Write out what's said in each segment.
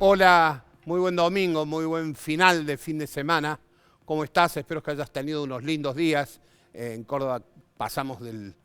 Hola, muy buen domingo, muy buen final de fin de semana. ¿Cómo estás? Espero que hayas tenido unos lindos días. En Córdoba pasamos del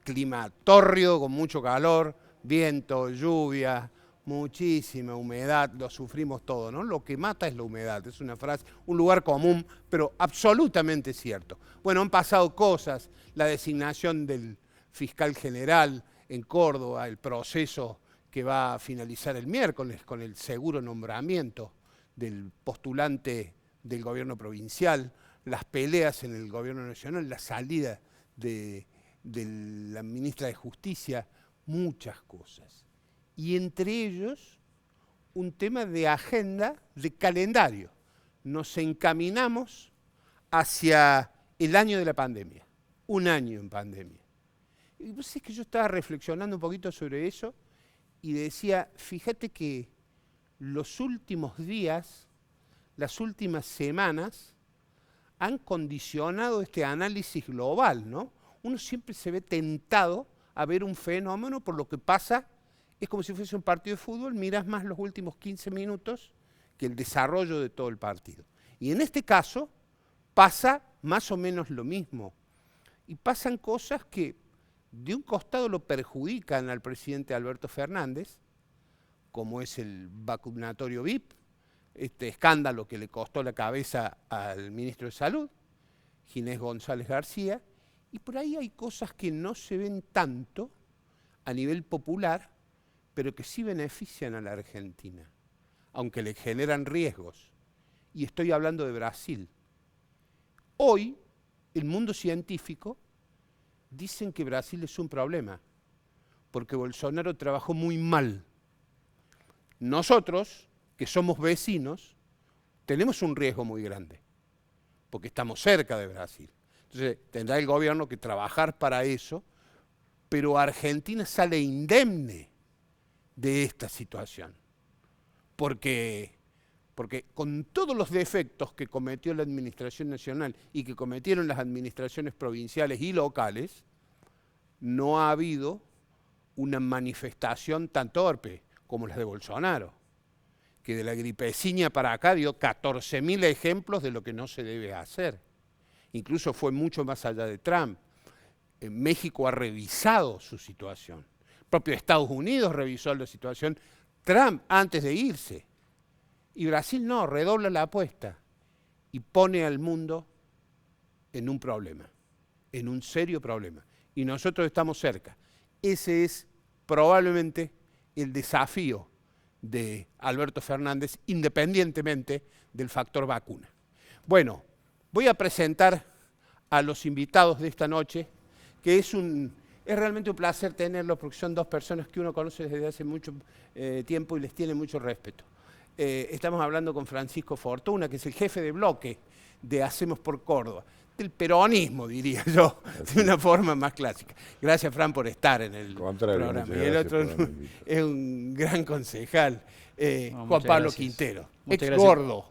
clima tórrido con mucho calor, viento, lluvia, muchísima humedad, lo sufrimos todo, ¿no? Lo que mata es la humedad, es una frase, un lugar común, pero absolutamente cierto. Bueno, han pasado cosas, la designación del fiscal general en Córdoba, el proceso que va a finalizar el miércoles con el seguro nombramiento del postulante del gobierno provincial, las peleas en el gobierno nacional, la salida de la ministra de Justicia, muchas cosas. Y entre ellos, un tema de agenda, de calendario. Nos encaminamos hacia el año de la pandemia, un año en pandemia. Y pues es que yo estaba reflexionando un poquito sobre eso y decía, fíjate que los últimos días, las últimas semanas, han condicionado este análisis global, ¿no? Uno siempre se ve tentado a ver un fenómeno por lo que pasa, es como si fuese un partido de fútbol, miras más los últimos 15 minutos que el desarrollo de todo el partido. Y en este caso pasa más o menos lo mismo. Y pasan cosas que de un costado lo perjudican al presidente Alberto Fernández, como es el vacunatorio VIP, este escándalo que le costó la cabeza al ministro de Salud, Ginés González García, y por ahí hay cosas que no se ven tanto a nivel popular, pero que sí benefician a la Argentina, aunque le generan riesgos. Y estoy hablando de Brasil. Hoy, el mundo científico dicen que Brasil es un problema, porque Bolsonaro trabajó muy mal. Nosotros, que somos vecinos, tenemos un riesgo muy grande, porque estamos cerca de Brasil. Entonces tendrá el gobierno que trabajar para eso, pero Argentina sale indemne de esta situación, porque con todos los defectos que cometió la administración nacional y que cometieron las administraciones provinciales y locales, no ha habido una manifestación tan torpe como la de Bolsonaro, que de la gripeciña para acá dio 14.000 ejemplos de lo que no se debe hacer. Incluso fue mucho más allá de Trump. México ha revisado su situación. El propio Estados Unidos revisó la situación. Trump antes de irse. Y Brasil no, redobla la apuesta y pone al mundo en un problema, en un serio problema. Y nosotros estamos cerca. Ese es probablemente el desafío de Alberto Fernández, independientemente del factor vacuna. Bueno, voy a presentar a los invitados de esta noche, que es realmente un placer tenerlos porque son dos personas que uno conoce desde hace mucho tiempo y les tiene mucho respeto. Estamos hablando con Francisco Fortuna, que es el jefe de bloque de Hacemos por Córdoba, del peronismo, diría yo, de una forma más clásica. Gracias, Fran, por estar en el programa. Y el otro es un gran concejal, Juan Pablo Quintero, ex gordo.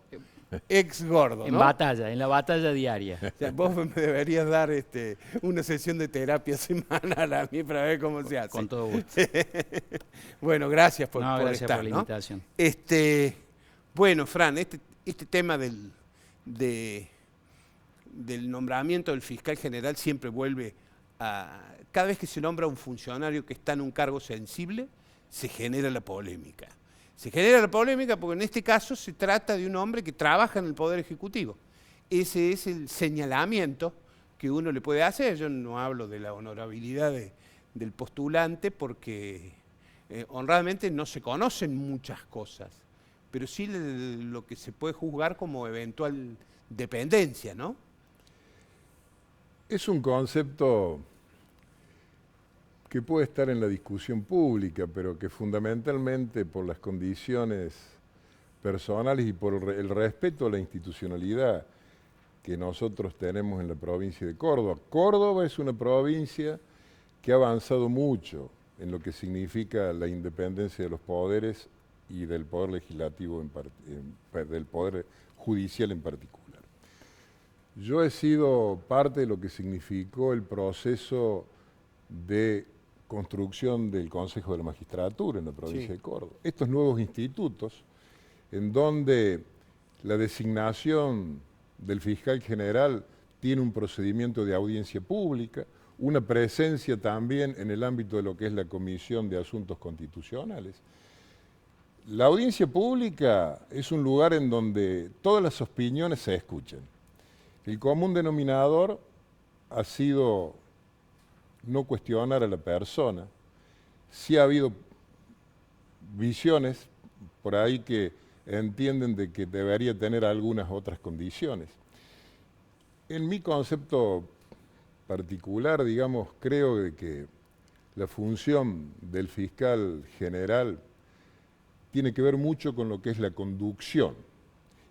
Ex gordo, en ¿no? batalla, en la batalla diaria. O sea, vos me deberías dar una sesión de terapia semanal a mí para ver cómo se hace. Con todo gusto. Bueno, gracias por gracias estar, por la ¿no? invitación. Bueno, Fran, este tema del nombramiento del fiscal general siempre vuelve a... Cada vez que se nombra un funcionario que está en un cargo sensible, se genera la polémica. Se genera la polémica porque en este caso se trata de un hombre que trabaja en el Poder Ejecutivo. Ese es el señalamiento que uno le puede hacer. Yo no hablo de la honorabilidad del postulante porque honradamente no se conocen muchas cosas, pero sí lo que se puede juzgar como eventual dependencia, ¿no? Es un concepto que puede estar en la discusión pública, pero que fundamentalmente por las condiciones personales y por el respeto a la institucionalidad que nosotros tenemos en la provincia de Córdoba. Córdoba es una provincia que ha avanzado mucho en lo que significa la independencia de los poderes y del poder legislativo, del poder judicial en particular. Yo he sido parte de lo que significó el proceso de construcción del Consejo de la Magistratura en la provincia Sí. de Córdoba. Estos nuevos institutos, en donde la designación del fiscal general tiene un procedimiento de audiencia pública, una presencia también en el ámbito de lo que es la Comisión de Asuntos Constitucionales. La audiencia pública es un lugar en donde todas las opiniones se escuchan. El común denominador ha sido no cuestionar a la persona. Sí ha habido visiones por ahí que entienden de que debería tener algunas otras condiciones. En mi concepto particular, digamos, creo de que la función del fiscal general tiene que ver mucho con lo que es la conducción.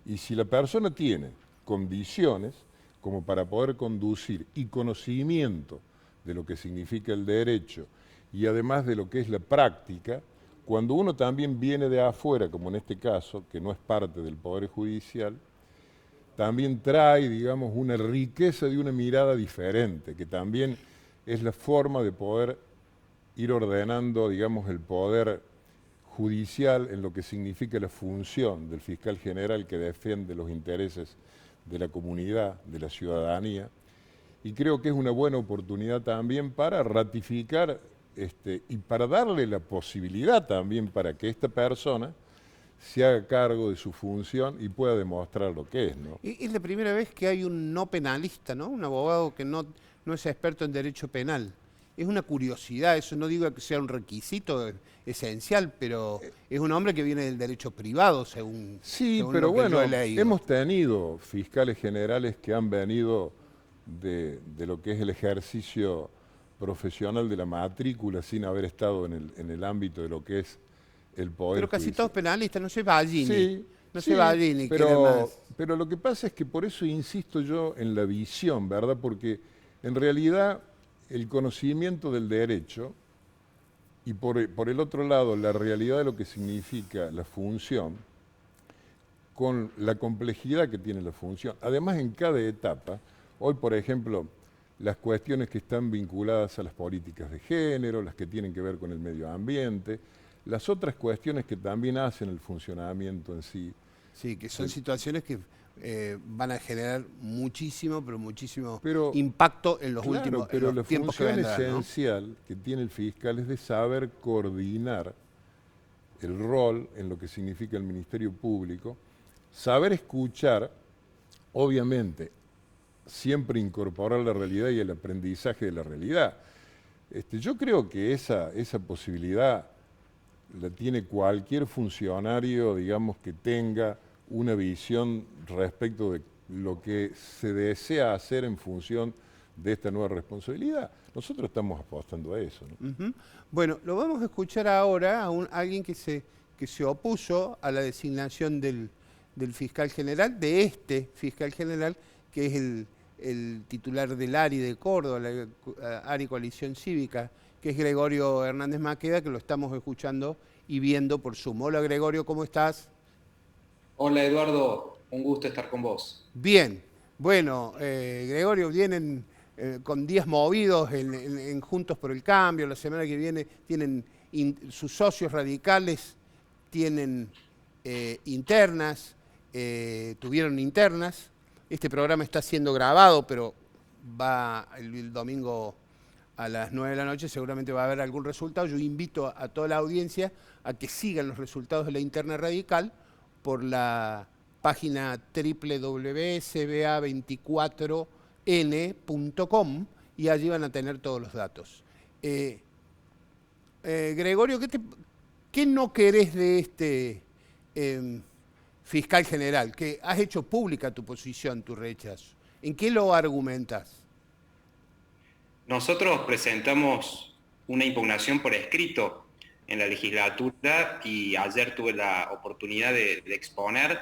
Y si la persona tiene condiciones como para poder conducir y conocimiento de lo que significa el derecho y además de lo que es la práctica, cuando uno también viene de afuera, como en este caso, que no es parte del Poder Judicial, también trae, digamos, una riqueza de una mirada diferente, que también es la forma de poder ir ordenando, digamos, el poder judicial en lo que significa la función del fiscal general que defiende los intereses de la comunidad, de la ciudadanía, y creo que es una buena oportunidad también para ratificar y para darle la posibilidad también para que esta persona se haga cargo de su función y pueda demostrar lo que es, ¿no? Es la primera vez que hay un no penalista, ¿no? Un abogado que no es experto en derecho penal. Es una curiosidad, eso no digo que sea un requisito esencial, pero es un hombre que viene del derecho privado, según pero lo que yo bueno, he leído. hemos tenido fiscales generales que han venido de lo que es el ejercicio profesional de la matrícula sin haber estado en el ámbito de lo que es el poder Pero casi judicial. todos penalistas, no sé Ballini. Sí, No sí, sé Ballini, que era más. pero lo que pasa es que por eso insisto yo en la visión, ¿verdad? Porque en realidad el conocimiento del derecho y por el otro lado la realidad de lo que significa la función, con la complejidad que tiene la función. Además, en cada etapa, hoy por ejemplo, las cuestiones que están vinculadas a las políticas de género, las que tienen que ver con el medio ambiente, las otras cuestiones que también hacen el funcionamiento en sí. Sí, que son Sí. situaciones que van a generar muchísimo, pero muchísimo Pero, impacto en los claro, últimos en pero los la tiempos que función vendrán, ¿no? esencial que tiene el fiscal es de saber coordinar el rol en lo que significa el Ministerio Público, saber escuchar, obviamente, siempre incorporar la realidad y el aprendizaje de la realidad. Yo creo que esa posibilidad la tiene cualquier funcionario, digamos, que tenga una visión respecto de lo que se desea hacer en función de esta nueva responsabilidad. Nosotros estamos apostando a eso, ¿no? Ujú. Bueno, lo vamos a escuchar ahora a alguien que se opuso a la designación del fiscal general, de este fiscal general, que es el titular del ARI de Córdoba, la ARI Coalición Cívica, que es Gregorio Hernández Maqueda, que lo estamos escuchando y viendo por Zoom. Hola Gregorio, ¿cómo estás? Hola Eduardo, un gusto estar con vos. Bien, bueno, Gregorio, vienen con días movidos en Juntos por el Cambio, la semana que viene tienen sus socios radicales, tienen internas, tuvieron internas. Este programa está siendo grabado, pero va el domingo a las 9 de la noche, seguramente va a haber algún resultado. Yo invito a toda la audiencia a que sigan los resultados de la interna radical por la página www.sba24n.com y allí van a tener todos los datos. Gregorio, ¿qué no querés de este fiscal general? Que has hecho pública tu posición, tu rechazo. ¿En qué lo argumentas? Nosotros presentamos una impugnación por escrito en la legislatura y ayer tuve la oportunidad de exponer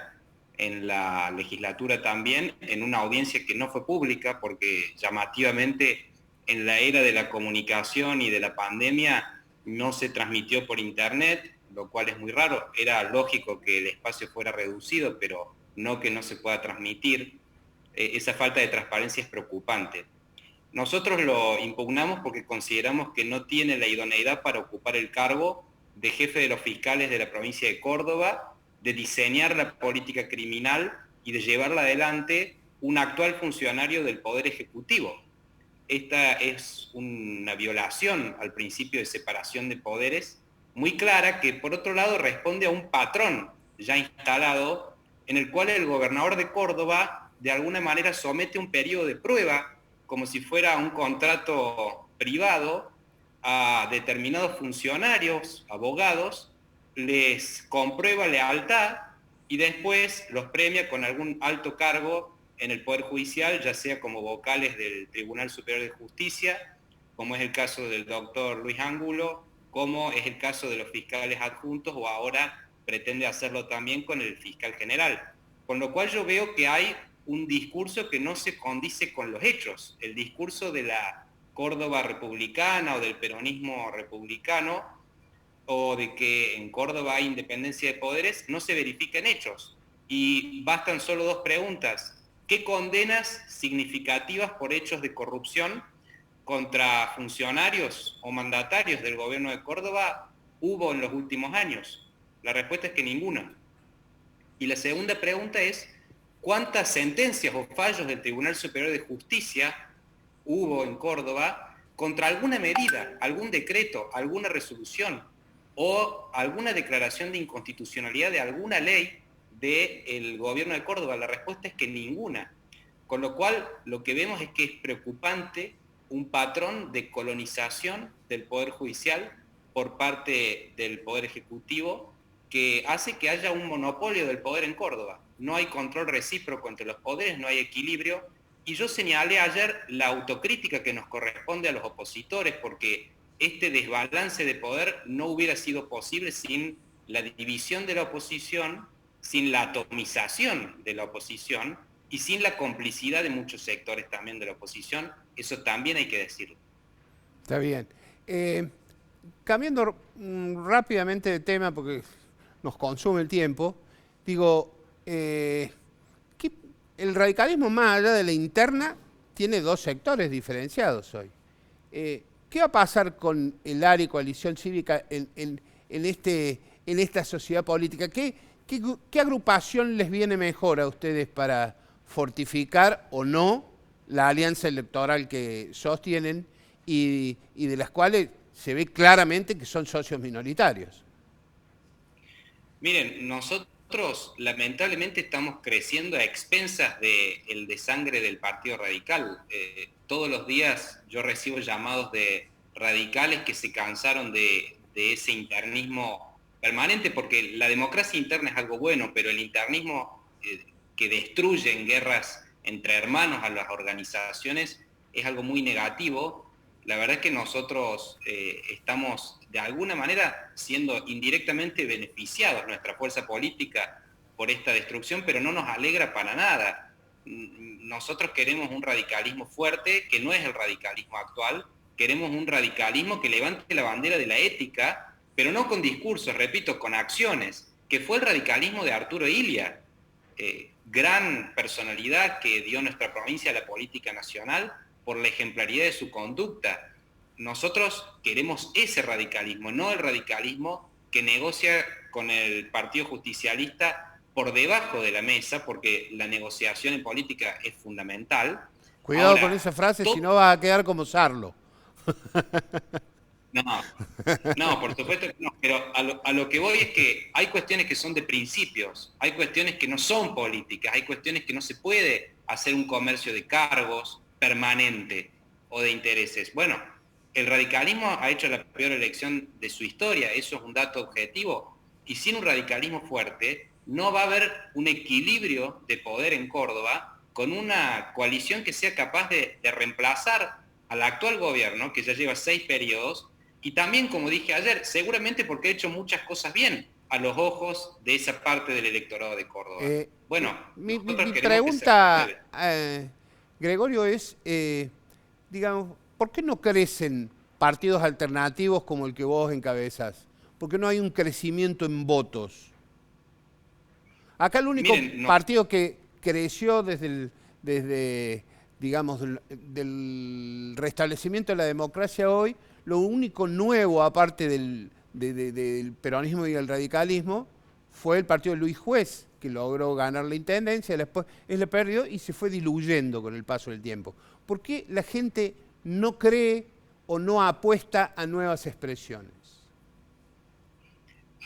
en la legislatura también en una audiencia que no fue pública porque llamativamente en la era de la comunicación y de la pandemia no se transmitió por internet, lo cual es muy raro. Era lógico que el espacio fuera reducido, pero no que no se pueda transmitir. Esa falta de transparencia es preocupante. Nosotros lo impugnamos porque consideramos que no tiene la idoneidad para ocupar el cargo de jefe de los fiscales de la provincia de Córdoba, de diseñar la política criminal y de llevarla adelante un actual funcionario del Poder Ejecutivo. Esta es una violación al principio de separación de poderes muy clara, que por otro lado responde a un patrón ya instalado en el cual el gobernador de Córdoba de alguna manera somete un periodo de prueba, como si fuera un contrato privado, a determinados funcionarios, abogados, les comprueba lealtad y después los premia con algún alto cargo en el Poder Judicial, ya sea como vocales del Tribunal Superior de Justicia, como es el caso del doctor Luis Ángulo, como es el caso de los fiscales adjuntos, o ahora pretende hacerlo también con el fiscal general. Con lo cual yo veo que hay un discurso que no se condice con los hechos. El discurso de la Córdoba republicana o del peronismo republicano, o de que en Córdoba hay independencia de poderes, no se verifica en hechos. Y bastan solo dos preguntas. ¿Qué condenas significativas por hechos de corrupción contra funcionarios o mandatarios del gobierno de Córdoba hubo en los últimos años? La respuesta es que ninguna. Y la segunda pregunta es, ¿cuántas sentencias o fallos del Tribunal Superior de Justicia hubo en Córdoba contra alguna medida, algún decreto, alguna resolución o alguna declaración de inconstitucionalidad de alguna ley del gobierno de Córdoba? La respuesta es que ninguna. Con lo cual, lo que vemos es que es preocupante un patrón de colonización del Poder Judicial por parte del Poder Ejecutivo, que hace que haya un monopolio del poder en Córdoba. No hay control recíproco entre los poderes, no hay equilibrio. Y yo señalé ayer la autocrítica que nos corresponde a los opositores, porque este desbalance de poder no hubiera sido posible sin la división de la oposición, sin la atomización de la oposición y sin la complicidad de muchos sectores también de la oposición. Eso también hay que decirlo. Está bien. Cambiando rápidamente de tema, porque nos consume el tiempo, digo, el radicalismo, más allá de la interna, tiene dos sectores diferenciados hoy. ¿Qué va a pasar con el área y coalición cívica en esta sociedad política? ¿Qué agrupación les viene mejor a ustedes para fortificar o no la alianza electoral que sostienen y de las cuales se ve claramente que son socios minoritarios? Miren, nosotros lamentablemente estamos creciendo a expensas del desangre del Partido Radical. Todos los días yo recibo llamados de radicales que se cansaron de ese internismo permanente, porque la democracia interna es algo bueno, pero el internismo que destruye en guerras entre hermanos a las organizaciones es algo muy negativo. La verdad es que nosotros estamos de alguna manera siendo indirectamente beneficiados, nuestra fuerza política, por esta destrucción, pero no nos alegra para nada. Nosotros queremos un radicalismo fuerte, que no es el radicalismo actual. Queremos un radicalismo que levante la bandera de la ética, pero no con discursos, repito, con acciones, que fue el radicalismo de Arturo Illia, gran personalidad que dio nuestra provincia a la política nacional por la ejemplaridad de su conducta. Nosotros queremos ese radicalismo, no el radicalismo que negocia con el Partido Justicialista por debajo de la mesa, porque la negociación en política es fundamental. Cuidado Ahora, con esa frase, si no va a quedar como Sarlo. No, por supuesto que no, pero a lo que voy es que hay cuestiones que son de principios, hay cuestiones que no son políticas, hay cuestiones que no se puede hacer un comercio de cargos permanente o de intereses. Bueno, el radicalismo ha hecho la peor elección de su historia, eso es un dato objetivo, y sin un radicalismo fuerte no va a haber un equilibrio de poder en Córdoba con una coalición que sea capaz de reemplazar al actual gobierno, que ya lleva 6 periodos, y también, como dije ayer, seguramente porque ha hecho muchas cosas bien a los ojos de esa parte del electorado de Córdoba. Bueno, mi pregunta, Gregorio, es, digamos, ¿por qué no crecen partidos alternativos como el que vos encabezás? ¿Por qué no hay un crecimiento en votos? Acá el único partido que creció desde digamos, del restablecimiento de la democracia hoy, lo único nuevo, aparte del peronismo y el radicalismo, fue el partido de Luis Juez, que logró ganar la intendencia, después él le perdió y se fue diluyendo con el paso del tiempo. ¿Por qué la gente no cree o no apuesta a nuevas expresiones?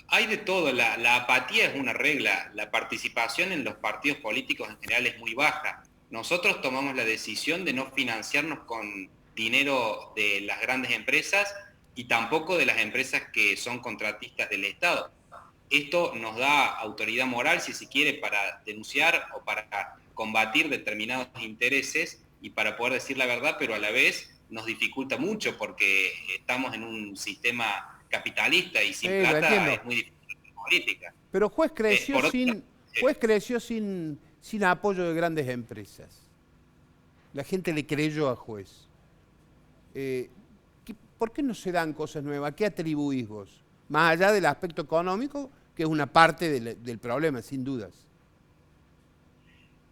Hay de todo, la apatía es una regla, la participación en los partidos políticos en general es muy baja. Nosotros tomamos la decisión de no financiarnos con dinero de las grandes empresas y tampoco de las empresas que son contratistas del Estado. Esto nos da autoridad moral, si se quiere, para denunciar o para combatir determinados intereses y para poder decir la verdad, pero a la vez nos dificulta mucho porque estamos en un sistema capitalista y sin plata es muy difícil hacer política. Pero Juez creció sin apoyo de grandes empresas. La gente le creyó a Juez. ¿Por qué no se dan cosas nuevas? ¿A qué atribuís vos? Más allá del aspecto económico, que es una parte del problema, sin dudas.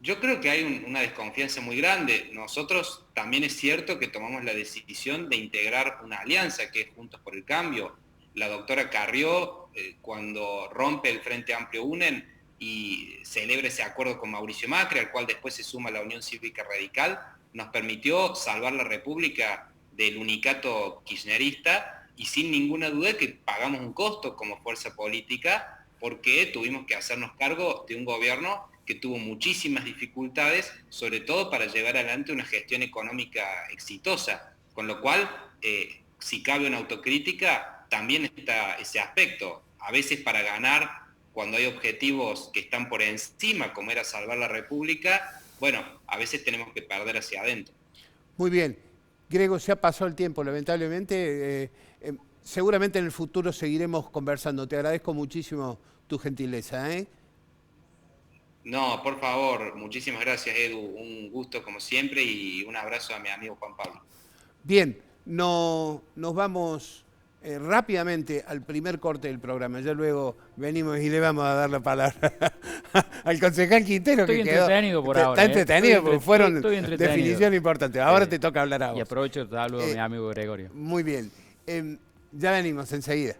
Yo creo que hay una desconfianza muy grande. Nosotros también es cierto que tomamos la decisión de integrar una alianza que es Juntos por el Cambio. La doctora Carrió, cuando rompe el Frente Amplio UNEN y celebra ese acuerdo con Mauricio Macri, al cual después se suma la Unión Cívica Radical, nos permitió salvar la República del unicato kirchnerista y sin ninguna duda que pagamos un costo como fuerza política porque tuvimos que hacernos cargo de un gobierno que tuvo muchísimas dificultades, sobre todo para llevar adelante una gestión económica exitosa, con lo cual, si cabe una autocrítica, también está ese aspecto. A veces para ganar, cuando hay objetivos que están por encima, como era salvar la República, bueno, a veces tenemos que perder hacia adentro. Muy bien. Grego, se ha pasado el tiempo, lamentablemente. Seguramente en el futuro seguiremos conversando. Te agradezco muchísimo tu gentileza, ¿eh? No, por favor, muchísimas gracias, Edu. Un gusto como siempre y un abrazo a mi amigo Juan Pablo. Bien, nos vamos rápidamente al primer corte del programa. Ya luego venimos y le vamos a dar la palabra al concejal Quintero. Estoy que entretenido por ahora. Está entretenido porque fueron estoy definiciones importantes. Ahora te toca hablar a vos. Y aprovecho y saludo a mi amigo Gregorio. Muy bien. Ya venimos enseguida.